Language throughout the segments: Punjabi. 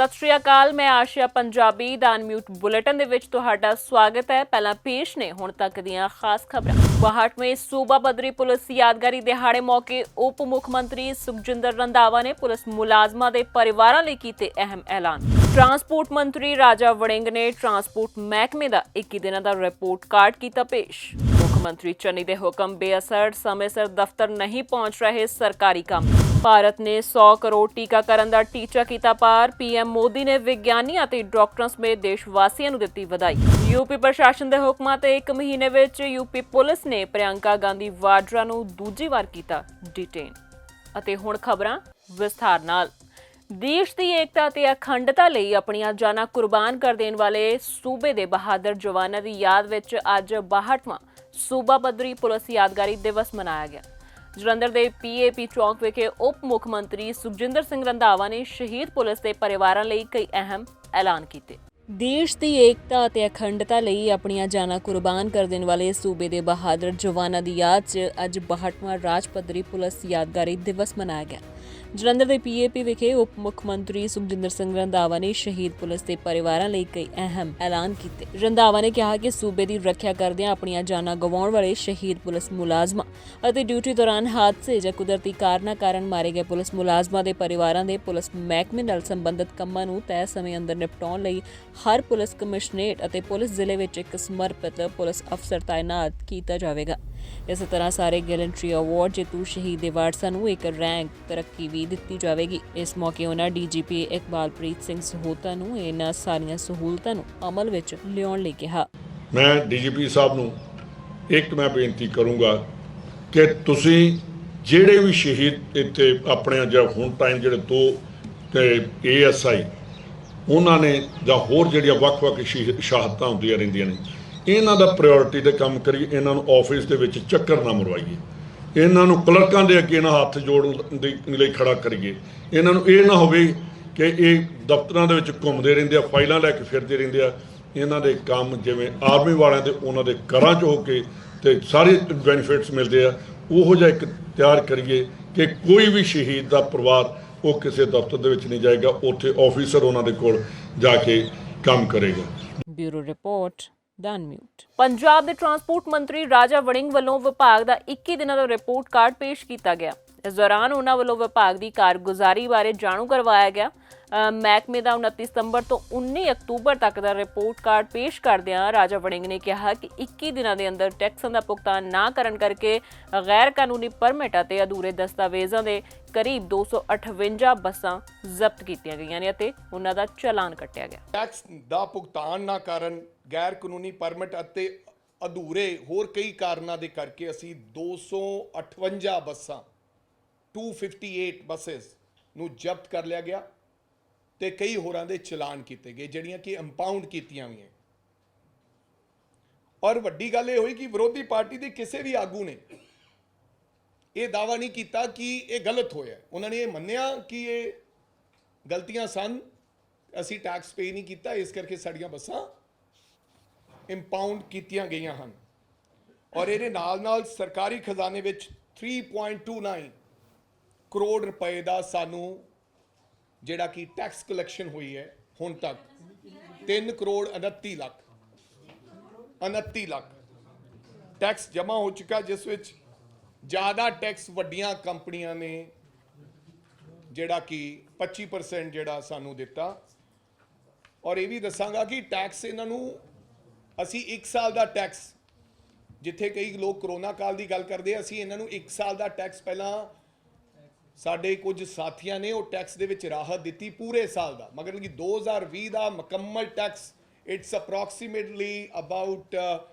सत श्री अकाल, मैं आशिया पंजाबी दा अनम्यूट बुलेटिन दे विच तुहाडा स्वागत है। पहला पेश ने हुण तक दीआं खास खबरां। 62वें सूबा पद्धरी पुलिस यादगारी दिहाड़े मौके उप मुख मंत्री सुखजिंदर रंधावा ने पुलिस मुलाजमां दे परिवारां लई कीते अहम ऐलान। ट्रांसपोर्ट मंत्री राजा वड़िंग ने ट्रांसपोर्ट महकमे दा 21 दिनां दा रिपोर्ट कार्ड कीता पेश। मुख्यमंत्री चन्नी दे हुक्म बेअसर, समय सिर दफ्तर नहीं पहुंच रहे सरकारी काम। भारत ने 100 करोड़ टीकाकरण का टीचा कीता पार। पीएम मोदी ने विग्यानियों ते डॉक्टरों समेत देशवासियों नूं दित्ती वधाई। यूपी प्रशासन के हुक्मां ते 1 महीने विच यूपी पुलिस ने प्रियंका गांधी वाड्रा नूं दूजी वार कीता डिटेन। अते हुण खबरां विस्तार नाल। देश की एकता ते अखंडता लई अपणियां जानां कुर्बान कर देण वाले सूबे दे बहादुर जवानां दी याद विच अज 62वां सूबा पद्धरी पुलिस यादगारी दिवस मनाया गया। जलंधर के पीएपी चौक विखे उप मुख मंत्री सुखजिंदर सिंह रंधावा ने शहीद पुलिस के परिवारों लई कई अहम ऐलान किए। देश की एकता ते अखंडता लई अपणियां जानां कुर्बान कर देण वाले सूबे दे बहादुर जवानां दी याद च अज 62वां राज पद्धरी पुलिस यादगारी दिवस मनाया गया। जलंधर के पीएपी विखे उप मुख मंत्री सुखजिंदर सिंह रंधावा ने शहीद पुलिस के परिवारों लई कई अहम ऐलान किए। रंधावा ने कहा कि सूबे की रक्षा करदिआं अपणियां जानां गवाउण वाले शहीद पुलिस मुलाजमां ਅਤੇ ड्यूटी दौरान हादसे ਜਾਂ ਕੁਦਰਤੀ ਕਾਰਨਾਂ ਕਾਰਨ ਮਾਰੇ ਗਏ ਪੁਲਿਸ ਮੁਲਾਜ਼ਮਾਂ ਦੇ ਪਰਿਵਾਰਾਂ ਦੇ ਪੁਲਿਸ ਮਹਿਕਮੇ ਨਾਲ ਸੰਬੰਧਿਤ ਕੰਮਾਂ ਨੂੰ ਤੈਅ ਸਮੇਂ ਅੰਦਰ ਨਿਪਟਾਉਣ ਲਈ ਹਰ ਪੁਲਿਸ ਕਮਿਸ਼ਨਰੇਟ ਅਤੇ ਪੁਲਿਸ ਜ਼ਿਲ੍ਹੇ ਵਿੱਚ ਇੱਕ ਸਮਰਪਿਤ ਪੁਲਿਸ ਅਫਸਰ ਤਾਇਨਾਤ ਕੀਤਾ ਜਾਵੇਗਾ। इस तरह सारे गैलेंट्री अवार्ड जेतू शहीद दे वारसां नूं एक रैंक तरक्की भी दित्ती जावेगी। इस मौके उन्हां डीजीपी इकबालप्रीत सिंह सहोता नूं इन्हां सारियां सहूलतां नूं अमल विच लिआउण लई कहा। मैं डीजीपी साहब नूं एक मैं बेनती करूँगा कि तुसीं ਜਿਹੜੇ भी शहीद इत्थे अपने ਜਿਹੜਾ ਹੁਣ टाइम ਜਿਹੜੇ 2 ਤੇ ASI ਉਹਨਾਂ ਨੇ ਜਾਂ ਹੋਰ ਜਿਹੜੀਆਂ ਵੱਖ-ਵੱਖ ਸ਼ਹਾਦਤਾਂ ਹੁੰਦੀਆਂ ਰਹਿੰਦੀਆਂ ਨੇ, ਇਹਨਾਂ ਦਾ ਪ੍ਰਾਇੋਰਟੀ ਦੇ ਕੰਮ ਕਰੀਏ। ਇਹਨਾਂ ਨੂੰ ਆਫਿਸ ਦੇ ਵਿੱਚ ਚੱਕਰ ਨਾ ਮਰਵਾਈਏ, ਇਹਨਾਂ ਨੂੰ ਕਲਰਕਾਂ ਦੇ ਅੱਗੇ ਨਾ ਹੱਥ ਜੋੜਨ ਦੇ ਲਈ ਖੜਾ ਕਰੀਏ। ਇਹਨਾਂ ਨੂੰ ਇਹ ਨਾ ਹੋਵੇ ਕਿ ਇਹ ਦਫ਼ਤਰਾਂ ਦੇ ਵਿੱਚ ਘੁੰਮਦੇ ਰਹਿੰਦੇ ਆ, ਫਾਈਲਾਂ ਲੈ ਕੇ ਫਿਰਦੇ ਰਹਿੰਦੇ ਆ। ਇਹਨਾਂ ਦੇ ਕੰਮ ਜਿਵੇਂ ਆਰਮੀ ਵਾਲਿਆਂ ਦੇ ਉਹਨਾਂ ਦੇ ਘਰਾਂ 'ਚ ਹੋ ਕੇ ਤੇ ਸਾਰੇ ਬੈਨੀਫਿਟਸ ਮਿਲਦੇ ਆ, ਉਹੋ ਜਿਹਾ ਇੱਕ ਤਿਆਰ ਕਰੀਏ ਕਿ ਕੋਈ ਵੀ ਸ਼ਹੀਦ ਦਾ ਪਰਿਵਾਰ ਉਹ ਕਿਸੇ ਦਫ਼ਤਰ ਦੇ ਵਿੱਚ ਨਹੀਂ ਜਾਏਗਾ, ਉੱਥੇ ਆਫੀਸਰ ਉਹਨਾਂ ਦੇ ਕੋਲ ਜਾ ਕੇ ਕੰਮ ਕਰੇਗਾ। ਬਿਊਰੋ ਰਿਪੋਰਟ पंजाब के ट्रांसपोर्ट मंत्री राजा वड़िंग वालों विभाग का 21 दिनों का रिपोर्ट कार्ड पेश किया गया। इस दौरान उन्होंने वालों विभाग की कारगुजारी बारे जाणू करवाया गया। महकमे का 29 सितंबर तो 19 अक्तूबर तक का रिपोर्ट कार्ड पेश करदिआं राजा वड़िंग ने कहा कि 21 दिनों के अंदर टैक्सां का भुगतान ना करन करके गैर कानूनी परमिट और अधूरे दस्तावेज़ों के करीब 258 बसां जब्त कीतियां गईयां ने ते उन्हां दा चालान कट्टिया गया। टैक्स का भुगतान ना करन, गैर कानूनी परमिट ਅਤੇ ਅਧੂਰੇ ਹੋਰ ਕਈ ਕਾਰਨਾਂ ਦੇ ਕਰਕੇ ਅਸੀਂ 258 ਬੱਸਾਂ 258 ਬੱਸਸ ਨੂੰ ਜ਼ਬਤ ਕਰ ਲਿਆ ਗਿਆ ਤੇ ਕਈ ਹੋਰਾਂ ਦੇ ਚਲਾਨ ਕੀਤੇ ਗਏ ਜਿਹੜੀਆਂ ਕਿ ਇੰਪਾਊਂਡ ਕੀਤੀਆਂ ਹੋਈਆਂ। ਔਰ ਵੱਡੀ ਗੱਲ ਇਹ ਹੋਈ ਕਿ ਵਿਰੋਧੀ ਪਾਰਟੀ ਦੇ ਕਿਸੇ ਵੀ ਆਗੂ ਨੇ ਇਹ ਦਾਅਵਾ ਨਹੀਂ ਕੀਤਾ ਕਿ ਇਹ ਗਲਤ ਹੋਇਆ। ਉਹਨਾਂ ਨੇ ਇਹ ਮੰਨਿਆ ਕਿ ਇਹ ਗਲਤੀਆਂ ਸਨ, ਅਸੀਂ ਟੈਕਸ ਪੇ ਨਹੀਂ ਕੀਤਾ, ਇਸ ਕਰਕੇ ਸਾਡੀਆਂ ਬੱਸਾਂ ਇੰਪਾਊਂਡ ਕੀਤੀਆਂ ਗਈਆਂ ਹਨ। ਔਰ ਇਹਦੇ ਨਾਲ ਸਰਕਾਰੀ ਖਜ਼ਾਨੇ ਵਿੱਚ 3.29 ਕਰੋੜ ਰੁਪਏ ਦਾ ਸਾਨੂੰ ਜਿਹੜਾ ਕਿ ਟੈਕਸ ਕਲੈਕਸ਼ਨ ਹੋਈ ਹੈ ਹੁਣ ਤੱਕ 3 ਕਰੋੜ 29 ਲੱਖ ਟੈਕਸ ਜਮ੍ਹਾਂ ਹੋ ਚੁੱਕਾ, ਜਿਸ ਵਿੱਚ ਜ਼ਿਆਦਾ ਟੈਕਸ ਵੱਡੀਆਂ ਕੰਪਨੀਆਂ ਨੇ ਜਿਹੜਾ ਕਿ 25% ਜਿਹੜਾ ਸਾਨੂੰ ਦਿੱਤਾ। ਔਰ ਇਹ ਵੀ ਦੱਸਾਂਗਾ ਕਿ ਟੈਕਸ ਇਹਨਾਂ ਨੂੰ ਅਸੀਂ 1 ਸਾਲ ਦਾ ਟੈਕਸ, ਜਿੱਥੇ ਕਈ ਲੋਕ ਕਰੋਨਾ ਕਾਲ ਦੀ ਗੱਲ ਕਰਦੇ ਆ, ਅਸੀਂ ਇਹਨਾਂ ਨੂੰ 1 ਸਾਲ ਦਾ ਟੈਕਸ ਪਹਿਲਾਂ ਸਾਡੇ ਕੁਝ ਸਾਥੀਆਂ ਨੇ ਉਹ ਟੈਕਸ ਦੇ ਵਿੱਚ ਰਾਹਤ ਦਿੱਤੀ ਪੂਰੇ ਸਾਲ ਦਾ, ਮਗਰ ਕਿ 2020 ਦਾ ਮੁਕੰਮਲ tax it's approximately about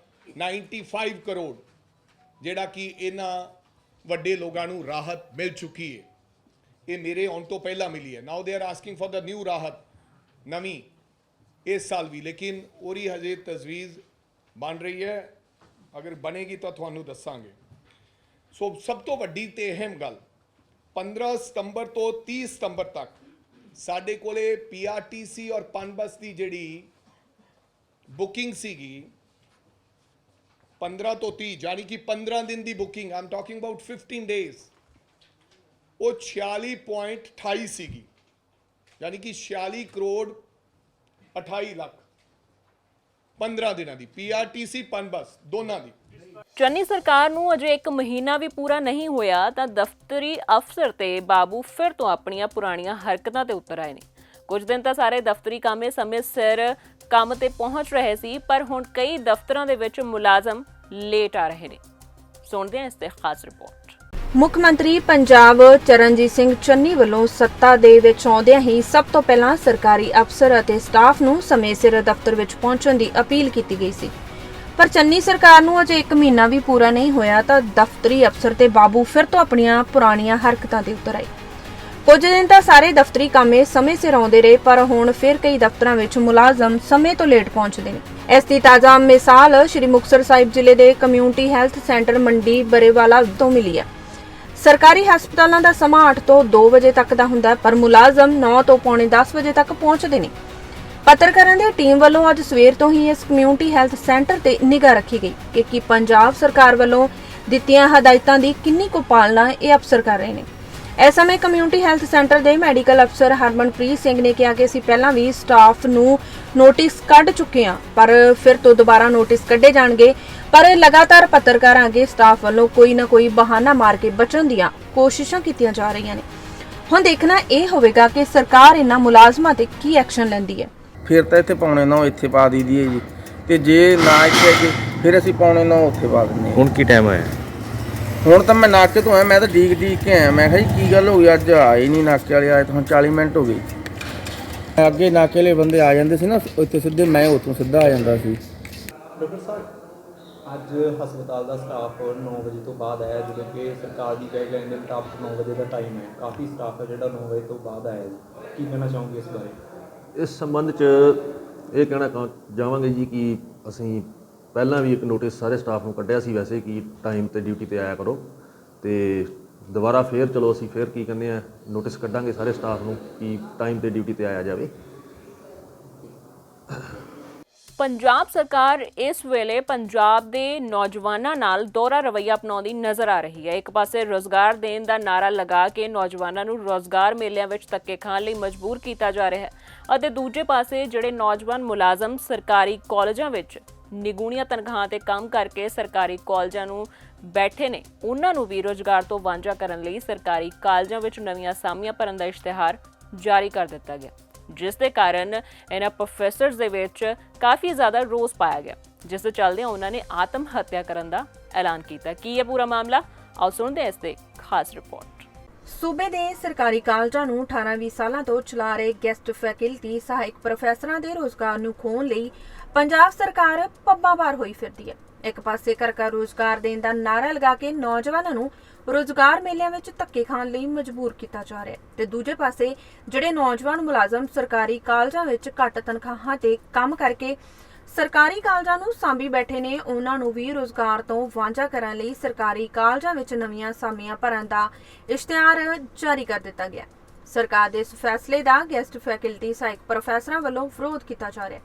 95 crore ਜਿਹੜਾ ਕਿ ਇਹਨਾਂ ਵੱਡੇ ਲੋਕਾਂ ਨੂੰ ਰਾਹਤ ਮਿਲ ਚੁੱਕੀ ਹੈ। ਇਹ ਮੇਰੇ ਆਉਣ ਤੋਂ ਪਹਿਲਾਂ ਮਿਲੀ ਹੈ। Now they are asking for the new ਰਾਹਤ ਨਵੀਂ इस साल भी, लेकिन ओरी हजे तजवीज़ बन रही है, अगर बनेगी तो थानू दसांगे। सो सब तो वड्डी ते अहम गल 15 सितंबर तो 30 सितंबर तक साडे कोले PRTC और पनबस की जिहड़ी बुकिंग सीगी 15 तो 30 यानी कि 15 दिन की booking, I am talking about 15 days, वो 46.28 सीगी। यानी कि 46 करोड़ 28 ਲੱਖ 15 ਦਿਨਾਂ ਦੀ PRTC ਪਨਬਸ ਦੋਨਾਂ ਦੀ। ਚੰਨੀ ਸਰਕਾਰ ਨੂੰ ਅਜੇ 1 ਮਹੀਨਾ ਵੀ ਪੂਰਾ ਨਹੀਂ ਹੋਇਆ ਤਾਂ ਦਫ਼ਤਰੀ ਅਫਸਰ ਤੇ ਬਾਬੂ ਫਿਰ ਤੋਂ ਆਪਣੀਆਂ ਪੁਰਾਣੀਆਂ ਹਰਕਤਾਂ ਤੇ ਉਤਰ ਆਏ ਨੇ। ਕੁਝ ਦਿਨ ਤਾਂ ਸਾਰੇ ਦਫ਼ਤਰੀ ਕਾਮੇ ਸਮੇਂ ਸਿਰ ਕੰਮ ਤੇ ਪਹੁੰਚ ਰਹੇ ਸੀ, ਪਰ ਹੁਣ ਕਈ ਦਫ਼ਤਰਾਂ ਦੇ ਵਿੱਚ ਮੁਲਾਜ਼ਮ ਲੇਟ ਆ ਰਹੇ ਨੇ। ਸੁਣਦੇ ਹਾਂ ਇਸ ਤੇ ਖਾਸ ਰਿਪੋਰਟ। ਮੁੱਖ ਮੰਤਰੀ ਪੰਜਾਬ ਚਰਨਜੀਤ ਸਿੰਘ ਚੰਨੀ ਵੱਲੋਂ ਸੱਤਾ ਦੇ ਵਿੱਚ ਆਉਂਦਿਆਂ ਹੀ ਸਭ ਤੋਂ ਪਹਿਲਾਂ ਸਰਕਾਰੀ ਅਫਸਰ ਅਤੇ ਸਟਾਫ ਨੂੰ ਸਮੇਂ ਸਿਰ ਦਫ਼ਤਰ ਵਿੱਚ ਪਹੁੰਚਣ ਦੀ ਅਪੀਲ ਕੀਤੀ ਗਈ ਸੀ, ਪਰ ਚੰਨੀ ਸਰਕਾਰ ਨੂੰ ਅਜੇ 1 ਮਹੀਨਾ ਵੀ ਪੂਰਾ ਨਹੀਂ ਹੋਇਆ ਤਾਂ ਦਫ਼ਤਰੀ ਅਫਸਰ ਤੇ ਬਾਬੂ ਫਿਰ ਤੋਂ ਆਪਣੀਆਂ ਪੁਰਾਣੀਆਂ ਹਰਕਤਾਂ ਤੇ ਉਤਰ ਆਏ। ਕੁਝ ਦਿਨ ਤਾਂ ਸਾਰੇ ਦਫ਼ਤਰੀ ਕਾਮੇ ਸਮੇਂ ਸਿਰ ਆਉਂਦੇ ਰਹੇ, ਪਰ ਹੁਣ ਫਿਰ ਕਈ ਦਫ਼ਤਰਾਂ ਵਿੱਚ ਮੁਲਾਜ਼ਮ ਸਮੇਂ ਤੋਂ ਲੇਟ ਪਹੁੰਚਦੇ ਨੇ। ਇਸ ਦੀ ਤਾਜ਼ਾ ਮਿਸਾਲ ਸ਼੍ਰੀ ਮੁਕਤਸਰ ਸਾਹਿਬ ਜ਼ਿਲ੍ਹੇ ਦੇ ਕਮਿਊਨਿਟੀ ਹੈਲਥ ਸੈਂਟਰ ਮੰਡੀ ਬਰੇਵਾਲਾ ਤੋਂ ਮਿਲੀ ਹੈ। ਸਰਕਾਰੀ ਹਸਪਤਾਲਾਂ ਦਾ ਸਮਾਂ 8 ਤੋਂ 2 ਵਜੇ ਤੱਕ ਦਾ ਹੁੰਦਾ ਹੈ, ਪਰ ਮੁਲਾਜ਼ਮ 9 ਤੋਂ ਪੌਣੇ 10 ਵਜੇ ਤੱਕ ਪਹੁੰਚਦੇ ਨੇ। ਪੱਤਰਕਾਰਾਂ ਦੀ ਟੀਮ ਵੱਲੋਂ ਅੱਜ ਸਵੇਰ ਤੋਂ ਹੀ ਇਸ ਕਮਿਊਨਿਟੀ ਹੈਲਥ ਸੈਂਟਰ ਤੇ ਨਿਗਾਹ ਰੱਖੀ ਗਈ ਕਿ ਪੰਜਾਬ ਸਰਕਾਰ ਵੱਲੋਂ ਦਿੱਤੀਆਂ ਹਦਾਇਤਾਂ ਦੀ ਕਿੰਨੀ ਕੁ ਪਾਲਣਾ ਇਹ ਅਫਸਰ ਕਰ ਰਹੇ ਨੇ। ਇਸ ਸਮੇਂ ਕਮਿਊਨਿਟੀ ਹੈਲਥ ਸੈਂਟਰ ਦੇ ਮੈਡੀਕਲ ਅਫਸਰ ਹਰਮਨਪ੍ਰੀਤ ਸਿੰਘ ਨੇ ਕਿਹਾ ਕਿ ਅਸੀਂ ਪਹਿਲਾਂ ਵੀ ਸਟਾਫ ਨੂੰ ਨੋਟਿਸ ਕੱਢ ਚੁੱਕੇ ਹਾਂ, ਪਰ ਫਿਰ ਤੋਂ ਦੁਬਾਰਾ ਨੋਟਿਸ ਕੱਢੇ ਜਾਣਗੇ। ਪਰ ਲਗਾਤਾਰ ਪੱਤਰਕਾਰਾਂ ਅੱਗੇ ਸਟਾਫ ਵੱਲੋਂ ਕੋਈ ਨਾ ਕੋਈ ਬਹਾਨਾ ਮਾਰ ਕੇ ਬਚਣ ਦੀਆਂ ਕੋਸ਼ਿਸ਼ਾਂ ਕੀਤੀਆਂ ਜਾ ਰਹੀਆਂ ਨੇ। ਹੁਣ ਦੇਖਣਾ ਇਹ ਹੋਵੇਗਾ ਕਿ ਸਰਕਾਰ ਇਹਨਾਂ ਮੁਲਾਜ਼ਮਾਂ ਤੇ ਕੀ ਐਕਸ਼ਨ ਲੈਂਦੀ ਹੈ। ਫਿਰ ਤਾਂ ਇੱਥੇ ਪੌਣੇ 9 ਇੱਥੇ ਪਾ ਦਈਦੀ ਹੈ ਜੀ, ਤੇ ਜੇ ਨਾ ਇੱਥੇ ਅੱਗੇ ਫਿਰ ਅਸੀਂ ਪੌਣੇ 9 ਉੱਥੇ ਪਾ ਦਿੰਦੇ ਹਾਂ। ਹੁਣ ਕੀ ਟਾਈਮ ਹੋਇਆ? ਹੁਣ ਤਾਂ ਮੈਂ ਨਾਕੇ ਤੋਂ ਆਇਆ, ਮੈਂ ਤਾਂ ਡੀਕ ਕੇ ਆਇਆ। ਮੈਂ ਕਿਹਾ ਜੀ ਕੀ ਗੱਲ ਹੋ ਗਈ, ਅੱਜ ਆਏ ਨਹੀਂ ਨਾਕੇ ਵਾਲੇ, ਆਏ ਤਾਂ ਹੁਣ 40 ਮਿੰਟ ਹੋ ਗਏ। ਅੱਗੇ ਨਾਕੇ ਵਾਲੇ ਬੰਦੇ ਆ ਜਾਂਦੇ ਸੀ ਨਾ ਉੱਥੇ ਸਿੱਧੇ, ਮੈਂ ਉੱਥੋਂ ਸਿੱਧਾ ਆ ਜਾਂਦਾ ਸੀ। ਡਾਕਟਰ ਸਾਹਿਬ, ਅੱਜ ਹਸਪਤਾਲ ਦਾ ਸਟਾਫ 9 ਵਜੇ ਤੋਂ ਬਾਅਦ ਆਇਆ, ਜਦੋਂ ਕਿ ਸਰਕਾਰ ਦੀ ਗਾਈਡਲਾਈਨ ਦੇ ਮੁਤਾਬਕ 9 ਵਜੇ ਦਾ ਟਾਈਮ ਹੈ। ਕਾਫੀ ਸਟਾਫ ਹੈ ਜਿਹੜਾ 9 ਵਜੇ ਤੋਂ ਬਾਅਦ ਆਇਆ ਜੀ, ਕੀ ਕਹਿਣਾ ਚਾਹੋਗੇ ਇਸ ਬਾਰੇ? ਇਸ ਸੰਬੰਧ 'ਚ ਇਹ ਕਹਿਣਾ ਚਾਹਾਂਗੇ ਜੀ ਕਿ ਅਸੀਂ ਪਹਿਲਾਂ ਵੀ ਇੱਕ ਨੋਟਿਸ ਸਾਰੇ ਸਟਾਫ ਨੂੰ ਕੱਢਿਆ ਸੀ ਵੈਸੇ ਕਿ ਟਾਈਮ ਤੇ ਡਿਊਟੀ ਤੇ ਆਇਆ ਕਰੋ, ਤੇ ਦੁਬਾਰਾ ਫੇਰ ਚਲੋ ਅਸੀਂ ਫੇਰ ਕੀ ਕਹਿੰਦੇ ਆ ਨੋਟਿਸ ਕੱਢਾਂਗੇ ਸਾਰੇ ਸਟਾਫ ਨੂੰ ਕਿ ਟਾਈਮ ਤੇ ਡਿਊਟੀ ਤੇ ਆਇਆ ਜਾਵੇ। ਪੰਜਾਬ ਸਰਕਾਰ ਇਸ ਵੇਲੇ ਪੰਜਾਬ ਦੇ ਨੌਜਵਾਨਾਂ ਨਾਲ ਦੋਹਰਾ ਰਵੱਈਆ ਅਪਣਾਉਂਦੀ ਨਜ਼ਰ ਆ ਰਹੀ ਹੈ। ਇੱਕ ਪਾਸੇ ਰੋਜ਼ਗਾਰ ਦੇਣ ਦਾ ਨਾਰਾ ਲਗਾ ਕੇ ਨੌਜਵਾਨਾਂ ਨੂੰ ਰੋਜ਼ਗਾਰ ਮੇਲਿਆਂ ਵਿੱਚ ਧੱਕੇ ਖਾਣ ਲਈ ਮਜਬੂਰ ਕੀਤਾ ਜਾ ਰਿਹਾ ਹੈ, ਅਤੇ ਦੂਜੇ ਪਾਸੇ ਜਿਹੜੇ ਨੌਜਵਾਨ ਮੁਲਾਜ਼ਮ ਸਰਕਾਰੀ ਕਾਲਜਾਂ ਵਿੱਚ ਨਿਗੂਣੀਆਂ ਤਨਖਾਹਾਂ ਤੇ ਕੰਮ ਕਰਕੇ ਸਰਕਾਰੀ ਕਾਲਜਾਂ ਨੂੰ ਬੈਠੇ ਨੇ, ਉਹਨਾਂ ਨੂੰ ਵੀ ਰੋਜ਼ਗਾਰ ਤੋਂ ਵਾਂਝਾ ਕਰਨ ਲਈ ਸਰਕਾਰੀ ਕਾਲਜਾਂ ਵਿੱਚ ਨਵੀਆਂ ਅਸਾਮੀਆਂ ਭਰਨ ਦਾ ਇਸ਼ਤਿਹਾਰ ਜਾਰੀ ਕਰ ਦਿੱਤਾ ਗਿਆ, ਜਿਸ ਦੇ ਕਾਰਨ ਇਹਨਾਂ ਪ੍ਰੋਫੈਸਰਸ ਦੇ ਵਿੱਚ ਕਾਫੀ ਜ਼ਿਆਦਾ ਰੋਸ ਪਾਇਆ ਗਿਆ, ਜਿਸ ਦੇ ਚੱਲਦਿਆਂ ਉਹਨਾਂ ਨੇ ਆਤਮ ਹੱਤਿਆ ਕਰਨ ਦਾ ਐਲਾਨ ਕੀਤਾ। ਕੀ ਹੈ ਪੂਰਾ ਮਾਮਲਾ, ਆਓ ਸੁਣਦੇ ਹਾਂ ਇਸ ਤੇ ਖਾਸ ਰਿਪੋਰਟ। ਸੂਬੇ ਦੇ ਸਰਕਾਰੀ ਕਾਲਜਾਂ ਨੂੰ 18-20 ਸਾਲਾਂ ਤੋਂ ਚਲਾ ਰਹੇ ਗੈਸਟ ਫੈਕਲਟੀ ਸਹਾਇਕ ਪ੍ਰੋਫੈਸਰਾਂ ਦੇ ਰੋਜ਼ਗਾਰ ਨੂੰ ਖੋਹਣ ਲਈ ਪੰਜਾਬ ਸਰਕਾਰ ਪੱਬਾਂ ਭਾਰ ਹੋਈ ਫਿਰਦੀ ਹੈ। ਇੱਕ ਪਾਸੇ ਘਰ-ਘਰ ਰੋਜ਼ਗਾਰ ਦੇਣ ਦਾ ਨਾਰਾ ਲਗਾ ਕੇ ਨੌਜਵਾਨਾਂ ਨੂੰ ਰੋਜ਼ਗਾਰ ਮੇਲਿਆਂ ਵਿੱਚ ਧੱਕੇ ਖਾਣ ਲਈ ਮਜਬੂਰ ਕੀਤਾ ਜਾ ਰਿਹਾ ਹੈ, ਤੇ ਦੂਜੇ ਪਾਸੇ ਜਿਹੜੇ ਨੌਜਵਾਨ ਮੁਲਾਜ਼ਮ ਸਰਕਾਰੀ ਕਾਲਜਾਂ ਵਿੱਚ ਘੱਟ ਤਨਖਾਹਾਂ ਤੇ ਕੰਮ ਕਰਕੇ ਸਰਕਾਰੀ ਕਾਲਜਾਂ ਨੂੰ ਸਾਂਭੀ ਬੈਠੇ ਨੇ, ਉਹਨਾਂ ਨੂੰ ਵੀ ਰੋਜ਼ਗਾਰ ਤੋਂ ਵਾਂਝਾ ਕਰਨ ਲਈ ਸਰਕਾਰੀ ਕਾਲਜਾਂ ਵਿੱਚ ਨਵੀਆਂ ਅਸਾਮੀਆਂ ਭਰਨ ਦਾ ਇਸ਼ਤਿਹਾਰ ਜਾਰੀ ਕਰ ਦਿੱਤਾ ਗਿਆ। ਸਰਕਾਰ ਦੇ ਇਸ ਫੈਸਲੇ ਦਾ ਗੈਸਟ ਫੈਕਲਟੀ ਸਹਾਇਕ ਪ੍ਰੋਫੈਸਰਾਂ ਵੱਲੋਂ ਵਿਰੋਧ ਕੀਤਾ ਜਾ ਰਿਹਾ ਹੈ,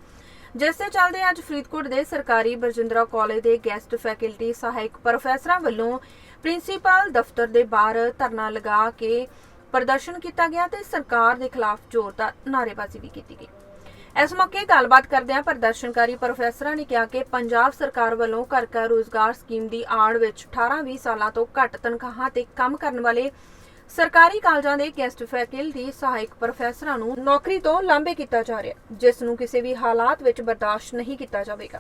ਜਿਸ ਦੇ ਚੱਲਦੇ ਅੱਜ ਫਰੀਦਕੋਟ ਦੇ ਸਰਕਾਰੀ ਬਰਜਿੰਦਰਾ ਕਾਲਜ ਦੇ ਗੈਸਟ ਫੈਕਲਟੀ ਸਹਾਇਕ ਪ੍ਰੋਫੈਸਰਾਂ ਵੱਲੋਂ ਪ੍ਰਿੰਸੀਪਲ ਦਫ਼ਤਰ ਦੇ ਬਾਹਰ ਧਰਨਾ ਲਗਾ ਕੇ ਪ੍ਰਦਰਸ਼ਨ ਕੀਤਾ ਗਿਆ ਤੇ ਸਰਕਾਰ ਦੇ ਖਿਲਾਫ ਜ਼ੋਰਦਾਰ ਨਾਅਰੇਬਾਜ਼ੀ ਵੀ ਕੀਤੀ ਗਈ। ਇਸ ਮੌਕੇ ਗੱਲਬਾਤ ਕਰਦਿਆਂ ਪ੍ਰਦਰਸ਼ਨਕਾਰੀ ਪ੍ਰੋਫੈਸਰਾਂ ਨੇ ਕਿਹਾ ਕਿ ਪੰਜਾਬ ਸਰਕਾਰ ਵੱਲੋਂ ਘਰ-ਘਰ ਰੋਜ਼ਗਾਰ ਸਕੀਮ ਦੀ ਆੜ ਵਿੱਚ 18-20 ਸਾਲਾਂ ਤੋਂ ਘੱਟ ਤਨਖਾਹਾਂ ਤੇ ਕੰਮ ਕਰਨ ਵਾਲੇ ਸਰਕਾਰੀ ਕਾਲਜਾਂ ਦੇ ਗੈਸਟ ਫੈਕਲਟੀ ਸਹਾਇਕ ਪ੍ਰੋਫੈਸਰਾਂ ਨੂੰ ਨੌਕਰੀ ਤੋਂ ਲਾਂਭੇ ਕੀਤਾ ਜਾ ਰਿਹਾ, ਜਿਸ ਨੂੰ ਕਿਸੇ ਵੀ ਹਾਲਾਤ ਵਿੱਚ ਬਰਦਾਸ਼ਤ ਨਹੀਂ ਕੀਤਾ ਜਾਵੇਗਾ।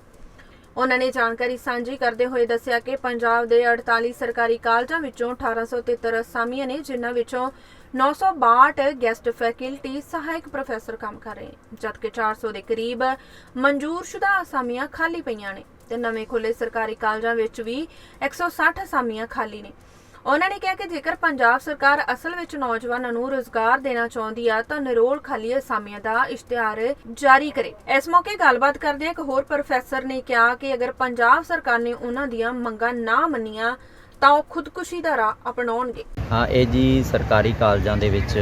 ਉਹਨਾਂ ਨੇ ਜਾਣਕਾਰੀ ਸਾਂਝੀ ਕਰਦੇ ਹੋਏ ਦੱਸਿਆ ਕਿ ਪੰਜਾਬ ਦੇ 48 ਸਰਕਾਰੀ ਕਾਲਜਾਂ ਵਿੱਚੋਂ 1873 ਅਸਾਮੀਆਂ ਨੇ, ਜਿਨ੍ਹਾਂ ਵਿੱਚੋਂ 962 ਗੈਸਟ ਫੈਕਲਟੀ ਸਹਾਇਕ ਪ੍ਰੋਫੈਸਰ ਕੰਮ ਕਰ ਰਹੇ ਨੇ, ਜਦਕਿ 400 ਦੇ ਕਰੀਬ ਮਨਜ਼ੂਰਸ਼ੁਦਾ ਅਸਾਮੀਆਂ ਖਾਲੀ ਪਈਆਂ ਨੇ, ਤੇ ਨਵੇਂ ਖੁੱਲੇ ਸਰਕਾਰੀ ਕਾਲਜਾਂ ਵਿੱਚ ਵੀ 160 ਅਸਾਮੀਆਂ ਖਾਲੀ ਨੇ। ਉਹਨਾਂ ਨੇ ਕਿਹਾ ਕਿ ਜੇਕਰ ਪੰਜਾਬ ਸਰਕਾਰ ਅਸਲ ਵਿੱਚ ਨੌਜਵਾਨਾਂ ਨੂੰ ਰੋਜ਼ਗਾਰ ਦੇਣਾ ਚਾਹੁੰਦੀ ਆ ਤਾਂ ਨਿਰੋਲ ਖਾਲੀ ਅਸਾਮੀਆਂ ਦਾ ਇਸ਼ਤਿਹਾਰ ਜਾਰੀ ਕਰੇ। ਇਸ ਮੌਕੇ ਗੱਲਬਾਤ ਕਰਦੇ ਇੱਕ ਹੋਰ ਪ੍ਰੋਫੈਸਰ ਨੇ ਕਿਹਾ ਕਿ ਅਗਰ ਪੰਜਾਬ ਸਰਕਾਰ ਨੇ ਉਹਨਾਂ ਦੀਆਂ ਮੰਗਾਂ ਨਾ ਮੰਨੀਆਂ ਤਾਂ ਉਹ ਖੁਦਕੁਸ਼ੀ ਦਾ ਰਾਹ ਅਪਣਾਉਣਗੇ। ਹਾਂ, ਇਹ ਜੀ ਸਰਕਾਰੀ ਕਾਲਜਾਂ ਦੇ ਵਿੱਚ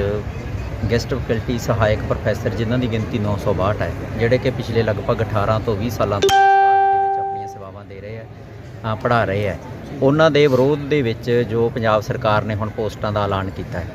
ਗੈਸਟ ਫੈਕਲਟੀ ਸਹਾਇਕ ਪ੍ਰੋਫੈਸਰ ਜਿਨ੍ਹਾਂ ਦੀ ਗਿਣਤੀ 962 ਹੈ, ਜਿਹੜੇ ਕਿ ਪਿਛਲੇ ਲਗਭਗ 18 ਤੋਂ 20 ਸਾਲਾਂ ਤੋਂ ਦੇ ਵਿੱਚ ਆਪਣੀਆਂ ਸੇਵਾਵਾਂ ਦੇ ਰਹੇ ਆ, ਪੜ੍ਹਾ ਰਹੇ ਆ, ਉਹਨਾਂ ਦੇ ਵਿਰੋਧ ਦੇ ਵਿੱਚ ਜੋ ਪੰਜਾਬ ਸਰਕਾਰ ਨੇ ਹੁਣ ਪੋਸਟਾਂ ਦਾ ਐਲਾਨ ਕੀਤਾ ਹੈ,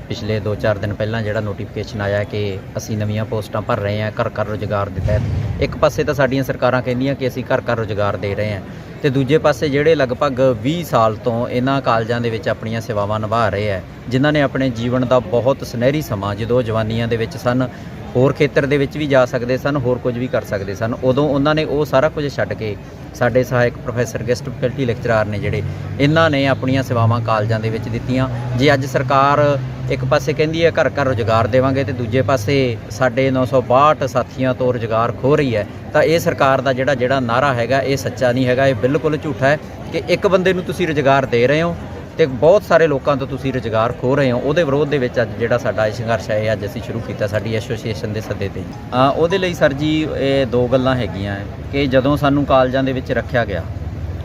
ਪਿਛਲੇ 2-4 ਦਿਨ ਪਹਿਲਾਂ ਜਿਹੜਾ ਨੋਟੀਫਿਕੇਸ਼ਨ ਆਇਆ ਕਿ ਅਸੀਂ ਨਵੀਆਂ ਪੋਸਟਾਂ ਭਰ ਰਹੇ ਹਾਂ ਘਰ ਘਰ ਰੁਜ਼ਗਾਰ ਦੇ ਤਹਿਤ। ਇੱਕ ਪਾਸੇ ਤਾਂ ਸਾਡੀਆਂ ਸਰਕਾਰਾਂ ਕਹਿੰਦੀਆਂ ਕਿ ਅਸੀਂ ਘਰ ਘਰ ਰੁਜ਼ਗਾਰ ਦੇ ਰਹੇ ਹਾਂ, ਤੇ ਦੂਜੇ ਪਾਸੇ ਜਿਹੜੇ ਲਗਭਗ 20 ਸਾਲ ਤੋਂ ਇਹਨਾਂ ਕਾਲਜਾਂ ਦੇ ਵਿੱਚ ਆਪਣੀਆਂ ਸੇਵਾਵਾਂ ਨਿਭਾ ਰਹੇ ਹੈ, ਜਿਨ੍ਹਾਂ ਨੇ ਆਪਣੇ ਜੀਵਨ ਦਾ ਬਹੁਤ ਸੁਨਹਿਰੀ ਸਮਾਂ ਜਦੋਂ ਜਵਾਨੀਆਂ ਦੇ ਵਿੱਚ ਸਨ, ਹੋਰ ਖੇਤਰ ਦੇ ਵਿੱਚ ਵੀ ਜਾ ਸਕਦੇ ਸਨ, ਹੋਰ ਕੁਝ ਵੀ ਕਰ ਸਕਦੇ ਸਨ, ਉਦੋਂ ਉਹਨਾਂ ਨੇ ਉਹ ਸਾਰਾ ਕੁਝ ਛੱਡ ਕੇ ਸਾਡੇ ਸਹਾਇਕ ਪ੍ਰੋਫੈਸਰ ਗੈਸਟ ਫੈਕਲਟੀ ਲੈਕਚਰਾਰ ਨੇ ਜਿਹੜੇ, ਇਹਨਾਂ ਨੇ ਆਪਣੀਆਂ ਸੇਵਾਵਾਂ ਕਾਲਜਾਂ ਦੇ ਵਿੱਚ ਦਿੱਤੀਆਂ। ਜੇ ਅੱਜ ਸਰਕਾਰ ਇੱਕ ਪਾਸੇ ਕਹਿੰਦੀ ਹੈ ਘਰ ਘਰ ਰੁਜ਼ਗਾਰ ਦੇਵਾਂਗੇ, ਤੇ ਦੂਜੇ ਪਾਸੇ ਸਾਡੇ 962 ਸਾਥੀਆਂ ਤੋਂ ਰੁਜ਼ਗਾਰ ਖੋਹ ਰਹੀ ਹੈ, ਤਾਂ ਇਹ ਸਰਕਾਰ ਦਾ ਜਿਹੜਾ ਨਾਅਰਾ ਹੈਗਾ ਇਹ ਸੱਚਾ ਨਹੀਂ ਹੈਗਾ, ਇਹ ਬਿਲਕੁਲ ਝੂਠਾ ਹੈ ਕਿ ਇੱਕ ਬੰਦੇ ਨੂੰ ਤੁਸੀਂ ਰੁਜ਼ਗਾਰ ਦੇ ਰਹੇ ਹੋ ਤੇ ਬਹੁਤ ਸਾਰੇ ਲੋਕਾਂ ਤੋਂ ਤੁਸੀਂ ਰੁਜ਼ਗਾਰ ਖੋਹ ਰਹੇ ਹੋ। ਉਹਦੇ ਵਿਰੋਧ ਦੇ ਵਿੱਚ ਅੱਜ ਜਿਹੜਾ ਸਾਡਾ ਇਹ ਸੰਘਰਸ਼ ਹੈ, ਇਹ ਅੱਜ ਅਸੀਂ ਸ਼ੁਰੂ ਕੀਤਾ ਸਾਡੀ ਐਸੋਸੀਏਸ਼ਨ ਦੇ ਸੱਦੇ ਤੇ। ਉਹਦੇ ਲਈ ਸਰ ਜੀ ਇਹ ਦੋ ਗੱਲਾਂ ਹੈਗੀਆਂ ਕਿ ਜਦੋਂ ਸਾਨੂੰ ਕਾਲਜਾਂ ਦੇ ਵਿੱਚ ਰੱਖਿਆ ਗਿਆ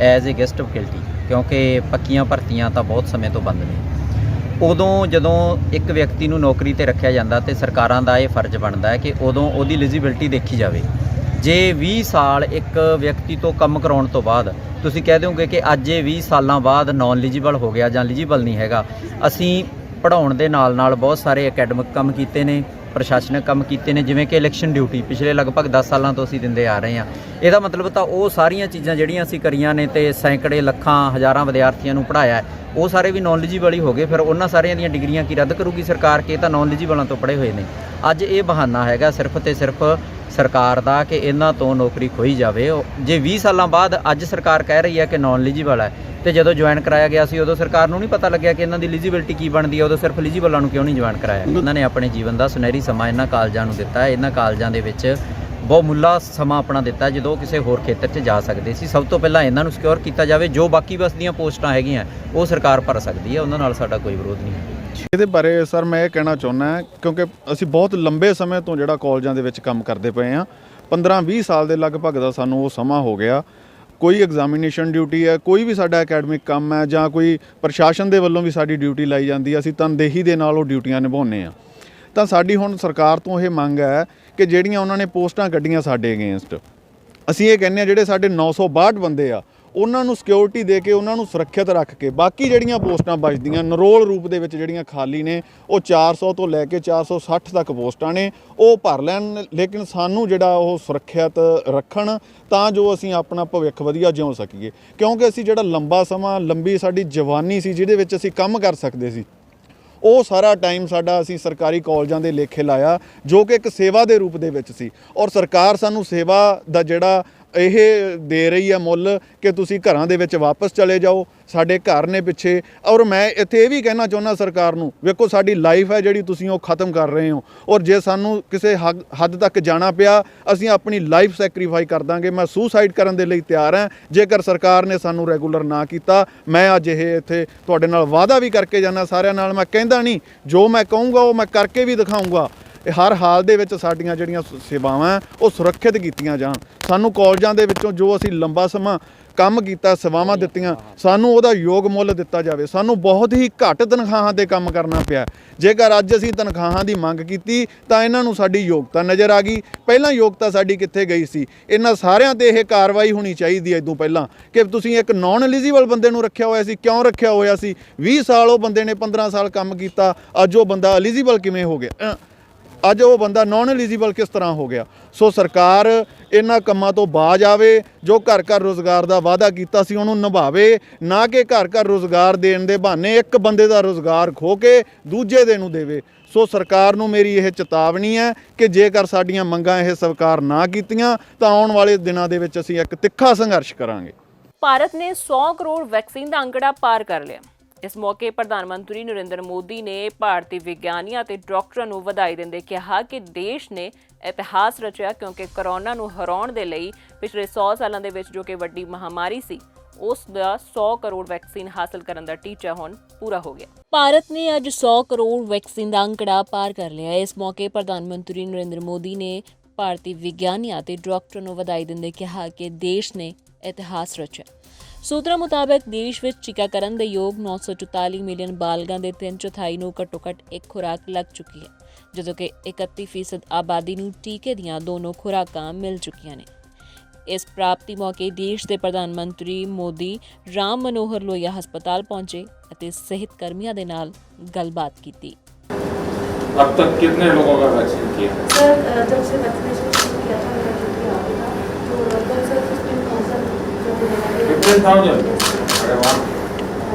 ਐਜ਼ ਏ ਗੈਸਟ ਫੈਕਲਟੀ, ਕਿਉਂਕਿ ਪੱਕੀਆਂ ਭਰਤੀਆਂ ਤਾਂ ਬਹੁਤ ਸਮੇਂ ਤੋਂ ਬੰਦ ਨੇ, ਉਦੋਂ ਜਦੋਂ ਇੱਕ ਵਿਅਕਤੀ ਨੂੰ ਨੌਕਰੀ ਤੇ ਰੱਖਿਆ ਜਾਂਦਾ ਤੇ ਸਰਕਾਰਾਂ ਦਾ ਇਹ ਫਰਜ਼ ਬਣਦਾ ਹੈ ਕਿ ਉਦੋਂ ਉਹਦੀ ਐਲੀਜੀਬਿਲਟੀ ਦੇਖੀ ਜਾਵੇ। ਜੇ 20 ਸਾਲ ਇੱਕ ਵਿਅਕਤੀ ਤੋਂ ਕੰਮ ਕਰਾਉਣ ਤੋਂ ਬਾਅਦ ਤੁਸੀਂ ਕਹਿ ਦਿਓਗੇ ਕਿ ਅੱਜ ਇਹ 20 ਸਾਲਾਂ ਬਾਅਦ ਨੌਨ ਐਲੀਜੀਬਲ ਹੋ ਗਿਆ ਜਾਂ ਐਲੀਜੀਬਲ ਨਹੀਂ ਹੈਗਾ, ਅਸੀਂ ਪੜ੍ਹਾਉਣ ਦੇ ਨਾਲ ਬਹੁਤ ਸਾਰੇ ਅਕੈਡਮਿਕ ਕੰਮ ਕੀਤੇ ਨੇ, ਪ੍ਰਸ਼ਾਸਨਿਕ ਕੰਮ ਕੀਤੇ ਨੇ, ਜਿਵੇਂ ਕਿ ਇਲੈਕਸ਼ਨ ਡਿਊਟੀ ਪਿਛਲੇ ਲਗਭਗ 10 ਸਾਲਾਂ ਤੋਂ ਅਸੀਂ ਦਿੰਦੇ ਆ ਰਹੇ ਹਾਂ। ਇਹਦਾ ਮਤਲਬ ਤਾਂ ਉਹ ਸਾਰੀਆਂ ਚੀਜ਼ਾਂ ਜਿਹੜੀਆਂ ਅਸੀਂ ਕਰੀਆਂ ਨੇ ਤੇ ਸੈਂਕੜੇ ਲੱਖਾਂ ਹਜ਼ਾਰਾਂ ਵਿਦਿਆਰਥੀਆਂ ਨੂੰ ਪੜ੍ਹਾਇਆ, ਉਹ ਸਾਰੇ ਵੀ ਨੌਨ ਐਲੀਜੀਬਲ ਹੀ ਹੋ ਗਏ। ਫਿਰ ਉਹਨਾਂ ਸਾਰਿਆਂ ਦੀਆਂ ਡਿਗਰੀਆਂ ਕੀ ਰੱਦ ਕਰੂਗੀ ਸਰਕਾਰ ਕਿ ਇਹ ਤਾਂ ਨੌਨ ਐਲੀਜੀਬਲਾਂ ਤੋਂ ਪੜ੍ਹੇ ਹੋਏ ਨੇ। ਅੱਜ ਇਹ ਬਹਾਨਾ ਹੈਗਾ ਸਿਰਫ ਤੇ ਸਿਰਫ ਸਰਕਾਰ ਦਾ ਕਿ ਇਹਨਾਂ ਤੋਂ ਨੌਕਰੀ ਖੋਈ ਜਾਵੇ। ਜੇ 20 ਸਾਲਾਂ ਬਾਅਦ ਅੱਜ ਸਰਕਾਰ ਕਹਿ ਰਹੀ ਹੈ ਕਿ ਨੌਨ ਐਲੀਜੀਬਲ ਹੈ, ਤੇ ਜਦੋਂ ਜੁਆਇਨ ਕਰਾਇਆ ਗਿਆ ਸੀ ਉਦੋਂ ਸਰਕਾਰ ਨੂੰ ਨਹੀਂ ਪਤਾ ਲੱਗਿਆ ਕਿ ਇਹਨਾਂ ਦੀ ਐਲੀਜੀਬਿਲਟੀ ਕੀ ਬਣਦੀ ਹੈ, ਉਦੋਂ ਸਿਰਫ ਐਲੀਜੀਬਲਾਂ ਨੂੰ ਕਿਉਂ ਨਹੀਂ ਜੁਆਇਨ ਕਰਾਇਆ। ਇਹਨਾਂ ਨੇ ਆਪਣੇ ਜੀਵਨ ਦਾ ਸੁਨਹਿਰੀ ਸਮਾਂ ਇਹਨਾਂ ਕਾਲਜਾਂ ਨੂੰ ਦਿੱਤਾ ਹੈ, ਇਹਨਾਂ ਕਾਲਜਾਂ ਦੇ ਵਿੱਚ ਬਹੁਮੁੱਲਾ ਸਮਾਂ ਆਪਣਾ ਦਿੱਤਾ ਜਦੋਂ ਕਿਸੇ ਹੋਰ ਖੇਤਰ 'ਚ ਜਾ ਸਕਦੇ ਸੀ। ਸਭ ਤੋਂ ਪਹਿਲਾਂ ਇਹਨਾਂ ਨੂੰ ਸਿਕਿਉਰ ਕੀਤਾ ਜਾਵੇ, ਜੋ ਬਾਕੀ ਬਸ ਦੀਆਂ ਪੋਸਟਾਂ ਹੈਗੀਆਂ ਉਹ ਸਰਕਾਰ ਭਰ ਸਕਦੀ ਹੈ, ਉਹਨਾਂ ਨਾਲ ਸਾਡਾ ਕੋਈ ਵਿਰੋਧ ਨਹੀਂ ਹੈ। ਇਹਦੇ ਬਾਰੇ ਸਰ ਮੈਂ ਇਹ ਕਹਿਣਾ ਚਾਹੁੰਦਾ ਕਿਉਂਕਿ ਅਸੀਂ ਬਹੁਤ ਲੰਬੇ ਸਮੇਂ ਤੋਂ ਜਿਹੜਾ ਕਾਲਜਾਂ ਦੇ ਵਿੱਚ ਕੰਮ ਕਰਦੇ ਪਏ ਹਾਂ, 15-20 ਸਾਲ ਦੇ ਲਗਭਗ ਦਾ ਸਾਨੂੰ ਉਹ ਸਮਾਂ ਹੋ ਗਿਆ। ਕੋਈ ਐਗਜ਼ਾਮੀਨੇਸ਼ਨ ਡਿਊਟੀ ਹੈ, ਕੋਈ ਵੀ ਸਾਡਾ ਅਕੈਡਮਿਕ ਕੰਮ ਹੈ ਜਾਂ ਕੋਈ ਪ੍ਰਸ਼ਾਸਨ ਦੇ ਵੱਲੋਂ ਵੀ ਸਾਡੀ ਡਿਊਟੀ ਲਾਈ ਜਾਂਦੀ ਹੈ, ਅਸੀਂ ਤਨਦੇਹੀ ਦੇ ਨਾਲ ਉਹ ਡਿਊਟੀਆਂ ਨਿਭਾਉਂਦੇ ਹਾਂ। ਤਾਂ ਸਾਡੀ ਹੁਣ ਸਰਕਾਰ ਤੋਂ ਇਹ ਮੰਗ ਹੈ ਕਿ ਜਿਹੜੀਆਂ ਉਹਨਾਂ ਨੇ ਪੋਸਟਾਂ ਕੱਢੀਆਂ ਸਾਡੇ ਅਗੇਂਸਟ, ਅਸੀਂ ਇਹ ਕਹਿੰਦੇ ਹਾਂ ਜਿਹੜੇ ਸਾਡੇ 962 ਬੰਦੇ ਆ ਉਹਨਾਂ ਨੂੰ ਸਿਕਿਉਰਿਟੀ ਦੇ ਕੇ ਉਹਨਾਂ ਨੂੰ ਸੁਰੱਖਿਅਤ ਰੱਖ ਕੇ ਬਾਕੀ ਜਿਹੜੀਆਂ ਪੋਸਟਾਂ ਬਚਦੀਆਂ ਨਰੋਲ ਰੂਪ ਦੇ ਵਿੱਚ ਜਿਹੜੀਆਂ ਖਾਲੀ ਨੇ ਉਹ 400 ਤੋਂ ਲੈ ਕੇ 460 ਤੱਕ ਪੋਸਟਾਂ ਨੇ ਉਹ ਭਰ ਲੈਣ, ਲੇਕਿਨ ਸਾਨੂੰ ਜਿਹੜਾ ਉਹ ਸੁਰੱਖਿਅਤ ਰੱਖਣ ਤਾਂ ਜੋ ਅਸੀਂ ਆਪਣਾ ਭਵਿੱਖ ਵਧੀਆ ਜਿਉ ਸਕੀਏ। ਕਿਉਂਕਿ ਅਸੀਂ ਜਿਹੜਾ ਲੰਬਾ ਸਮਾਂ ਲੰਬੀ ਸਾਡੀ ਜਵਾਨੀ ਸੀ ਜਿਹਦੇ ਵਿੱਚ ਅਸੀਂ ਕੰਮ ਕਰ ਸਕਦੇ ਸੀ, ਉਹ ਸਾਰਾ ਟਾਈਮ ਸਾਡਾ ਅਸੀਂ ਸਰਕਾਰੀ ਕਾਲਜਾਂ ਦੇ ਲੇਖੇ ਲਾਇਆ ਜੋ ਕਿ ਇੱਕ ਸੇਵਾ ਦੇ ਰੂਪ ਦੇ ਵਿੱਚ ਸੀ। ਔਰ ਸਰਕਾਰ ਸਾਨੂੰ ਸੇਵਾ ਦਾ ਜਿਹੜਾ ਇਹ ਦੇ ਰਹੀ ਹੈ ਮੁੱਲ ਕਿ ਤੁਸੀਂ ਘਰਾਂ ਦੇ ਵਿੱਚ ਵਾਪਸ ਚਲੇ ਜਾਓ, ਸਾਡੇ ਘਰ ਨੇ ਪਿੱਛੇ। ਔਰ ਮੈਂ ਇੱਥੇ ਇਹ ਵੀ ਕਹਿਣਾ ਚਾਹੁੰਦਾ ਸਰਕਾਰ ਨੂੰ, ਵੇਖੋ ਸਾਡੀ ਲਾਈਫ ਹੈ ਜਿਹੜੀ ਤੁਸੀਂ ਉਹ ਖ਼ਤਮ ਕਰ ਰਹੇ ਹੋ, ਔਰ ਜੇ ਸਾਨੂੰ ਕਿਸੇ ਹੱਦ ਤੱਕ ਜਾਣਾ ਪਿਆ ਅਸੀਂ ਆਪਣੀ ਲਾਈਫ ਸੈਕਰੀਫਾਈ ਕਰ ਦਾਂਗੇ। ਮੈਂ ਸੁਸਾਈਡ ਕਰਨ ਦੇ ਲਈ ਤਿਆਰ ਹਾਂ ਜੇਕਰ ਸਰਕਾਰ ਨੇ ਸਾਨੂੰ ਰੈਗੂਲਰ ਨਾ ਕੀਤਾ। ਮੈਂ ਅੱਜ ਇਹ ਇੱਥੇ ਤੁਹਾਡੇ ਨਾਲ ਵਾਅਦਾ ਵੀ ਕਰਕੇ ਜਾਂਦਾ ਸਾਰਿਆਂ ਨਾਲ, ਮੈਂ ਕਹਿੰਦਾ ਨਹੀਂ, ਜੋ ਮੈਂ ਕਹੂੰਗਾ ਉਹ ਮੈਂ ਕਰਕੇ ਵੀ ਦਿਖਾਊਂਗਾ। ਹਰ ਹਾਲ ਦੇ ਵਿੱਚ ਸਾਡੀਆਂ ਜਿਹੜੀਆਂ ਸੇਵਾਵਾਂ ਉਹ ਸੁਰੱਖਿਅਤ ਕੀਤੀਆਂ ਜਾਣ। ਸਾਨੂੰ ਕਾਲਜਾਂ ਦੇ ਵਿੱਚੋਂ ਜੋ ਅਸੀਂ ਲੰਬਾ ਸਮਾਂ ਕੰਮ ਕੀਤਾ, ਸੇਵਾਵਾਂ ਦਿੱਤੀਆਂ, ਸਾਨੂੰ ਉਹਦਾ ਯੋਗ ਮੁੱਲ ਦਿੱਤਾ ਜਾਵੇ। ਸਾਨੂੰ ਬਹੁਤ ਹੀ ਘੱਟ ਤਨਖਾਹਾਂ 'ਤੇ ਕੰਮ ਕਰਨਾ ਪਿਆ। ਜੇਕਰ ਅੱਜ ਅਸੀਂ ਤਨਖਾਹਾਂ ਦੀ ਮੰਗ ਕੀਤੀ ਤਾਂ ਇਹਨਾਂ ਨੂੰ ਸਾਡੀ ਯੋਗਤਾ ਨਜ਼ਰ ਆ ਗਈ। ਪਹਿਲਾਂ ਯੋਗਤਾ ਸਾਡੀ ਕਿੱਥੇ ਗਈ ਸੀ? ਇਹਨਾਂ ਸਾਰਿਆਂ 'ਤੇ ਇਹ ਕਾਰਵਾਈ ਹੋਣੀ ਚਾਹੀਦੀ ਹੈ ਇਦੋਂ ਪਹਿਲਾਂ ਕਿ ਤੁਸੀਂ ਇੱਕ ਨੌਨ ਐਲੀਜੀਬਲ ਬੰਦੇ ਨੂੰ ਰੱਖਿਆ ਹੋਇਆ ਸੀ, ਕਿਉਂ ਰੱਖਿਆ ਹੋਇਆ ਸੀ? 20 ਸਾਲ ਉਹ ਬੰਦੇ ਨੇ 15 ਸਾਲ ਕੰਮ ਕੀਤਾ, ਅੱਜ ਉਹ ਬੰਦਾ ਐਲੀਜੀਬਲ ਕਿਵੇਂ ਹੋ ਗਿਆ? ਅੱਜ ਉਹ ਬੰਦਾ ਨੌਨ ਐਲੀਜੀਬਲ ਕਿਸ ਤਰ੍ਹਾਂ ਹੋ ਗਿਆ? ਸੋ ਸਰਕਾਰ ਇਹਨਾਂ ਕੰਮਾਂ ਤੋਂ ਬਾਜ਼ ਆਵੇ, ਜੋ ਘਰ ਘਰ ਰੁਜ਼ਗਾਰ ਦਾ ਵਾਅਦਾ ਕੀਤਾ ਸੀ ਉਹਨੂੰ ਨਿਭਾਵੇ, ਨਾ ਕਿ ਘਰ ਘਰ ਰੁਜ਼ਗਾਰ ਦੇਣ ਦੇ ਬਹਾਨੇ ਇੱਕ ਬੰਦੇ ਦਾ ਰੁਜ਼ਗਾਰ ਖੋਹ ਕੇ ਦੂਜੇ ਦੇ ਨੂੰ ਦੇਵੇ। ਸੋ ਸਰਕਾਰ ਨੂੰ ਮੇਰੀ ਇਹ ਚੇਤਾਵਨੀ ਹੈ ਕਿ ਜੇਕਰ ਸਾਡੀਆਂ ਮੰਗਾਂ ਇਹ ਸਵੀਕਾਰ ਨਾ ਕੀਤੀਆਂ ਤਾਂ ਆਉਣ ਵਾਲੇ ਦਿਨਾਂ ਦੇ ਵਿੱਚ ਅਸੀਂ ਇੱਕ ਤਿੱਖਾ ਸੰਘਰਸ਼ ਕਰਾਂਗੇ। ਭਾਰਤ ਨੇ 100 ਕਰੋੜ ਵੈਕਸੀਨ ਦਾ ਅੰਕੜਾ ਪਾਰ ਕਰ ਲਿਆ। ਇਸ ਮੌਕੇ ਪ੍ਰਧਾਨ ਮੰਤਰੀ ਨਰਿੰਦਰ ਮੋਦੀ ਨੇ ਭਾਰਤੀ ਵਿਗਿਆਨੀਆਂ ਅਤੇ ਡਾਕਟਰਾਂ ਨੂੰ ਵਧਾਈ ਦਿੰਦੇ ਕਿਹਾ ਕਿ ਦੇਸ਼ ਨੇ ਇਤਿਹਾਸ ਰਚਿਆ, ਕਿਉਂਕਿ ਕਰੋਨਾ ਨੂੰ ਹਰਾਉਣ ਦੇ ਲਈ ਪਿਛਲੇ 100 ਸਾਲਾਂ ਦੇ ਵਿੱਚ ਜੋ ਕਿ ਵੱਡੀ ਮਹਾਮਾਰੀ ਸੀ ਉਸ ਦਾ 100 ਕਰੋੜ ਵੈਕਸੀਨ ਹਾਸਲ ਕਰਨ ਦਾ ਟੀਚਾ ਹੁਣ ਪੂਰਾ ਹੋ ਗਿਆ। ਭਾਰਤ ਨੇ ਅੱਜ 100 ਕਰੋੜ ਵੈਕਸੀਨ ਦਾ ਅੰਕੜਾ ਪਾਰ ਕਰ ਲਿਆ। ਇਸ ਮੌਕੇ ਪ੍ਰਧਾਨ ਮੰਤਰੀ ਨਰਿੰਦਰ ਮੋਦੀ ਨੇ ਭਾਰਤੀ ਵਿਗਿਆਨੀਆਂ ਅਤੇ ਡਾਕਟਰਾਂ ਨੂੰ ਵਧਾਈ ਦਿੰਦੇ ਕਿਹਾ ਕਿ ਦੇਸ਼ ਨੇ ਇਤਿਹਾਸ ਰਚਿਆ। ਸੂਤਰਾਂ ਮੁਤਾਬਕ ਦੇਸ਼ ਵਿੱਚ ਟੀਕਾਕਰਨ ਦੇ ਯੋਗ 944 ਮਿਲੀਅਨ ਬਾਲਗਾਂ ਦੇ 3/4 ਨੂੰ ਘੱਟੋ-ਘੱਟ ਇੱਕ ਖੁਰਾਕ ਲੱਗ ਚੁੱਕੀ ਹੈ, ਜਦੋਂ ਕਿ 31% ਆਬਾਦੀ ਨੂੰ ਟੀਕੇ ਦੀਆਂ ਦੋਨੋਂ ਖੁਰਾਕਾਂ ਮਿਲ ਚੁੱਕੀਆਂ ਨੇ। ਇਸ ਪ੍ਰਾਪਤੀ ਮੌਕੇ ਦੇਸ਼ ਦੇ ਪ੍ਰਧਾਨ ਮੰਤਰੀ ਮੋਦੀ ਰਾਮ ਮਨੋਹਰ ਲੋਹੀਆ ਹਸਪਤਾਲ ਪਹੁੰਚੇ ਅਤੇ ਸਿਹਤ ਕਰਮੀਆਂ ਦੇ ਨਾਲ ਗੱਲਬਾਤ ਕੀਤੀ। अब तक कितने लोगों का वैक्सीन किया? सर जब से वैक्सीनेशन शुरू किया था मेरा ड्यूटी आया था तो लगभग सर 15,000। अरे वाह।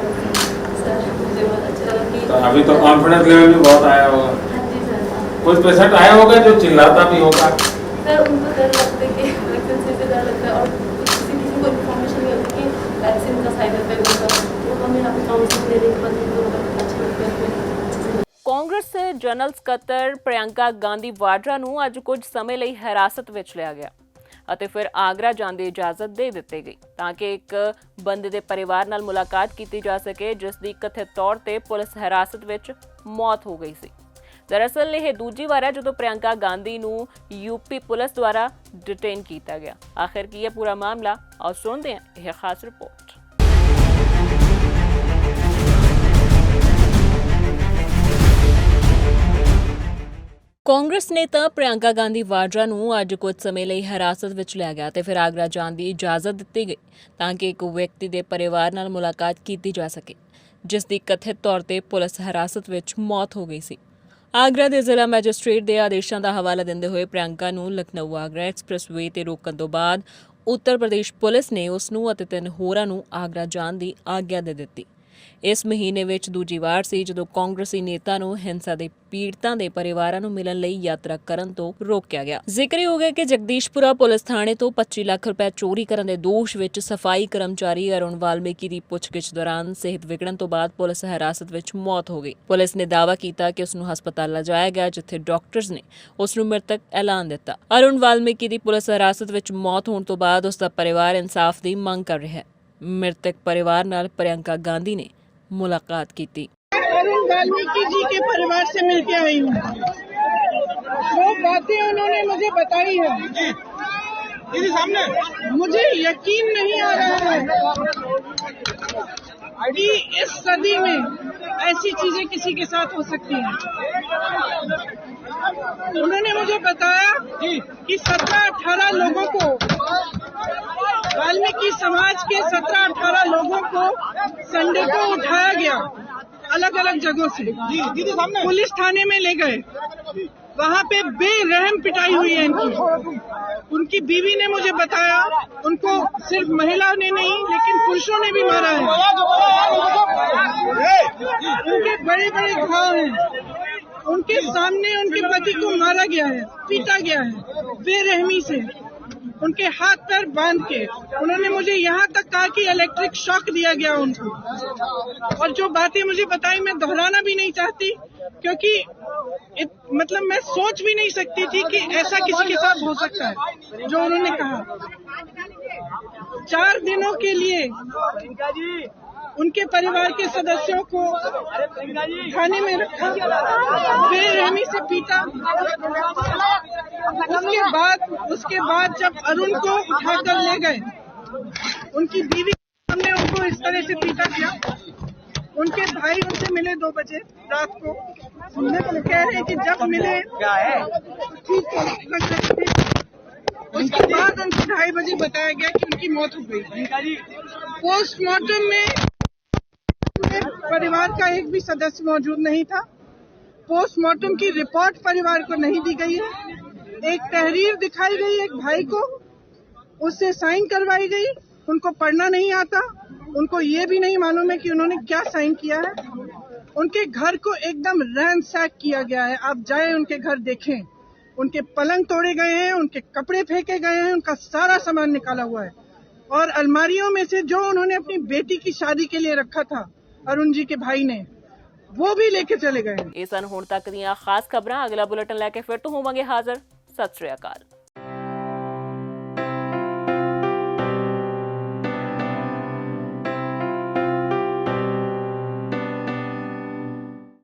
सर मुझे बहुत अच्छा लगा कि तो अभी तो कॉन्फिडेंस लेवल भी बहुत आया होगा। हाँ जी सर। कोई पेशेंट आया होगा जो चिल्लाता भी होगा? सर उनको डर लगता है कि वैक्सीन से डर लगता है और किसी को इन्फॉर्मेशन नहीं होती कि वैक्सीन का साइड इफेक्ट होगा, तो हमें यहाँ पे काउंसलिंग देने के बाद उनको अच्छा लगता है। ਕਾਂਗਰਸ ਜਨਰਲ ਸਕੱਤਰ ਪ੍ਰਿਯੰਕਾ ਗਾਂਧੀ ਵਾਡਰਾ ਨੂੰ ਅੱਜ ਕੁਝ ਸਮੇਂ ਲਈ ਹਿਰਾਸਤ ਵਿੱਚ ਲਿਆ ਗਿਆ ਅਤੇ ਫਿਰ ਆਗਰਾ ਜਾਣ ਦੀ ਇਜਾਜ਼ਤ ਦੇ ਦਿੱਤੀ ਗਈ ਤਾਂ ਕਿ ਇੱਕ ਬੰਦੇ ਦੇ ਪਰਿਵਾਰ ਨਾਲ ਮੁਲਾਕਾਤ ਕੀਤੀ ਜਾ ਸਕੇ ਜਿਸ ਦੀ ਕਥਿਤ ਤੌਰ ਤੇ ਪੁਲਿਸ ਹਿਰਾਸਤ ਵਿੱਚ ਮੌਤ ਹੋ ਗਈ ਸੀ। ਦਰਅਸਲ ਇਹ ਦੂਜੀ ਵਾਰ ਹੈ ਜਦੋਂ ਪ੍ਰਿਯੰਕਾ ਗਾਂਧੀ ਨੂੰ यूपी ਪੁਲਿਸ ਦੁਆਰਾ ਡਿਟੇਨ ਕੀਤਾ ਗਿਆ। ਆਖਿਰ ਕੀ ਹੈ ਪੂਰਾ ਮਾਮਲਾ, ਆਓ ਸੁਣਦੇ ਹਾਂ ਇਹ ਖਾਸ ਰਿਪੋਰਟ। ਕਾਂਗਰਸ ਨੇਤਾ ਪ੍ਰਿਯੰਕਾ ਗਾਂਧੀ ਵਾਡਰਾ ਨੂੰ ਅੱਜ ਕੁਝ ਸਮੇਂ ਲਈ ਹਿਰਾਸਤ ਵਿੱਚ ਲਿਆ ਗਿਆ ਤੇ ਫਿਰ ਆਗਰਾ ਜਾਣ ਦੀ ਇਜਾਜ਼ਤ ਦਿੱਤੀ ਗਈ ਤਾਂ ਕਿ ਇੱਕ ਵਿਅਕਤੀ ਦੇ ਪਰਿਵਾਰ ਨਾਲ ਮੁਲਾਕਾਤ ਕੀਤੀ ਜਾ ਸਕੇ ਜਿਸ ਦੀ ਕਥਿਤ ਤੌਰ ਤੇ ਪੁਲਿਸ ਹਿਰਾਸਤ ਵਿੱਚ ਮੌਤ ਹੋ ਗਈ ਸੀ। ਆਗਰਾ ਦੇ ਜ਼ਿਲ੍ਹਾ ਮੈਜਿਸਟ੍ਰੇਟ ਦੇ ਆਦੇਸ਼ਾਂ ਦਾ ਹਵਾਲਾ ਦਿੰਦੇ ਹੋਏ ਪ੍ਰਿਯੰਕਾ ਨੂੰ ਲਖਨਊ ਆਗਰਾ ਐਕਸਪ੍ਰੈਸਵੇ ਤੇ ਰੋਕਣ ਤੋਂ ਬਾਅਦ ਉੱਤਰ ਪ੍ਰਦੇਸ਼ ਪੁਲਿਸ ਨੇ ਉਸ ਨੂੰ ਅਤੇ 3 ਹੋਰਾਂ ਨੂੰ ਆਗਰਾ ਜਾਣ ਦੀ ਆਗਿਆ ਦੇ ਦਿੱਤੀ। ਇਸ ਮਹੀਨੇ ਵਿੱਚ ਦੂਜੀ ਵਾਰ ਸੀ ਜਦੋਂ ਕਾਂਗਰਸੀ ਨੇਤਾ ਨੂੰ ਹਿੰਸਾ ਦੇ ਪੀੜਤਾਂ ਦੇ ਪਰਿਵਾਰਾਂ ਨੂੰ ਮਿਲਣ ਲਈ ਯਾਤਰਾ ਕਰਨ ਤੋਂ ਰੋਕਿਆ ਗਿਆ। ਜ਼ਿਕਰ ਹੋ ਗਿਆ ਕਿ ਜਗਦੀਸ਼ਪੁਰਾ ਪੁਲਿਸ ਥਾਣੇ ਤੋਂ 25 ਲੱਖ ਰੁਪਏ ਚੋਰੀ ਕਰਨ ਦੇ ਦੋਸ਼ ਵਿੱਚ ਸਫਾਈ ਕਰਮਚਾਰੀ ਅਰੁਣ ਵਾਲਮੀਕੀ ਦੀ ਪੁੱਛਗਿੱਛ ਦੌਰਾਨ ਸਿਹਤ ਵਿਗੜਨ ਤੋਂ ਬਾਅਦ ਪੁਲਿਸ ਹਿਰਾਸਤ ਵਿੱਚ ਮੌਤ ਹੋ ਗਈ। ਪੁਲਿਸ ਨੇ ਦਾਅਵਾ ਕੀਤਾ ਕਿ ਉਸ ਨੂੰ ਹਸਪਤਾਲ ਲਿਜਾਇਆ ਗਿਆ ਜਿੱਥੇ ਡਾਕਟਰਜ਼ ਨੇ ਉਸ ਨੂੰ ਮ੍ਰਿਤਕ ਐਲਾਨ ਦਿੱਤਾ। ਅਰੁਣ ਵਾਲਮੀਕੀ ਦੀ ਪੁਲਿਸ ਹਿਰਾਸਤ ਵਿੱਚ ਮੌਤ ਹੋਣ ਤੋਂ ਬਾਅਦ ਉਸ ਦਾ ਪਰਿਵਾਰ ਇਨਸਾਫ ਦੀ ਮੰਗ ਕਰ ਰਿਹਾ ਹੈ। ਮ੍ਰਿਤਕ ਪਰਿਵਾਰ ਨਾਲ ਪ੍ਰਿਯੰਕਾ गांधी ने मुलाकात की थी। अरुण वाल्मीकि जी के परिवार से मिलके आई हूँ। जो बातें उन्होंने मुझे बताई है मुझे यकीन नहीं आ रहा है कि इस सदी में ऐसी चीजें किसी के साथ हो सकती हैं। उन्होंने मुझे बताया कि 17-18 लोगों को, वाल्मीकि समाज के 17-18 लोगों को संडे को उठाया गया अलग अलग जगहों से, पुलिस थाने में ले गए, वहाँ पे बेरहम पिटाई हुई है इनकी। उनकी बीवी ने मुझे बताया उनको सिर्फ महिला ने नहीं लेकिन पुरुषों ने भी मारा है। उनके बड़े बड़े घाव हैं, उनके सामने उनके पति को मारा गया है, पीटा गया है बेरहमी से, उनके हाथ पैर बांध के। उन्होंने मुझे यहाँ तक कहा कि इलेक्ट्रिक शॉक दिया गया उनको। और जो बातें मुझे बताई मैं दोहराना भी नहीं चाहती क्योंकि मतलब मैं सोच भी नहीं सकती थी कि ऐसा किसी के साथ हो सकता है जो उन्होंने कहा। 4 दिनों के लिए उनके परिवार के सदस्यों को थाने में रखा, बेरहमी से पीटा। उसके बाद जब अरुण को उठाकर ले गए, उनकी बीवी ने उनको इस तरह से पीटा किया। उनके भाई उनसे मिले 2 बजे रात को, कह रहे कि जब मिले ठीक लग रहे थे। उसके बाद उनको 2:30 बजे बताया गया कि उनकी मौत हो गई। पोस्टमार्टम में परिवार का एक भी सदस्य मौजूद नहीं था। पोस्टमार्टम की रिपोर्ट परिवार को नहीं दी गई है। एक तहरीर दिखाई गई एक भाई को, उससे साइन करवाई गई। उनको पढ़ना नहीं आता, उनको ये भी नहीं मालूम है कि उन्होंने क्या साइन किया है। उनके घर को एकदम रैंसैक किया गया है। आप जाए उनके घर देखें, उनके पलंग तोड़े गए हैं, उनके कपड़े फेंके गए हैं, उनका सारा सामान निकाला हुआ है और अलमारियों में से जो उन्होंने अपनी बेटी की शादी के लिए रखा था अरुण जी के भाई ने, वो भी लेके चले गए। ਇਹ ਸਨ ਹੁਣ ਤੱਕ ਦੀਆਂ ਖਾਸ ਖਬਰਾਂ। ਅਗਲਾ ਬੁਲੇਟਿਨ ਲੈ ਕੇ ਫਿਰ ਤੋਂ ਹੋਵਾਂਗੇ ਹਾਜ਼ਰ। ਸਤਿ ਸ਼੍ਰੀ ਅਕਾਲ।